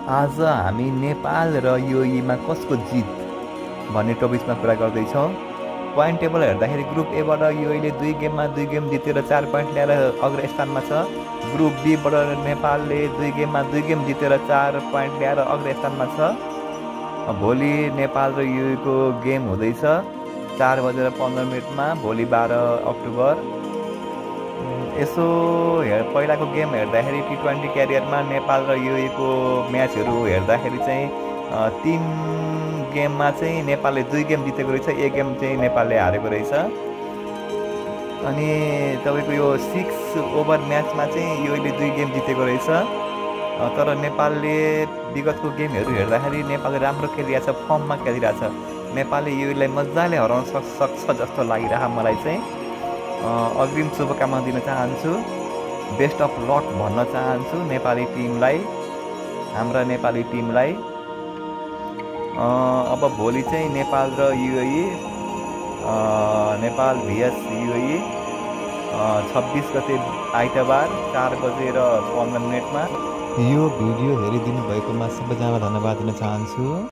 आज हामी नेपाल र युएईमा कसको जित भन्ने टपिक्समा कुरा गर्दैछौँ। पोइन्ट टेबल हेर्दाखेरि ग्रुप एबाट युएईले 2 गेममा 2 गेम जितेर 4 पोइन्ट ल्याएर अग्र स्थानमा छ। ग्रुप बीबाट नेपालले 2 गेममा 2 गेम जितेर 4 पोइन्ट ल्याएर अग्र स्थानमा छ। भोलि नेपाल र युएईको गेम हुँदैछ 4:15 भोलि 12 अक्टोबर। यसो पहिलाको गेम हेर्दाखेरि T20 क्यारियरमा नेपाल र युएईको म्याचहरू हेर्दाखेरि चाहिँ 3 गेममा चाहिँ नेपालले 2 गेम जितेको रहेछ, 1 गेम चाहिँ नेपालले हारेको रहेछ। अनि तपाईँको यो 6 ओभर म्याचमा चाहिँ युएईले 2 गेम जितेको रहेछ। तर नेपालले विगतको गेमहरू हेर्दाखेरि नेपालले राम्रो खेलिरहेछ, फर्ममा खेलिरहेछ। नेपालले युएईलाई मजाले हराउन सक्छ जस्तो लागिरह मलाई चाहिँ। अग्रिम शुभकामना दिन चाहन्छु, बेस्ट अफ लक भन्न चाहन्छु नेपाली टिमलाई, हाम्रा नेपाली टिमलाई। अब भोलि चाहिँ नेपाल र युएई, नेपाल vs युएई 26 गते आइतबार 4:15 यो भिडियो हेरिदिनु भएकोमा सबैजनालाई धन्यवाद दिन चाहन्छु।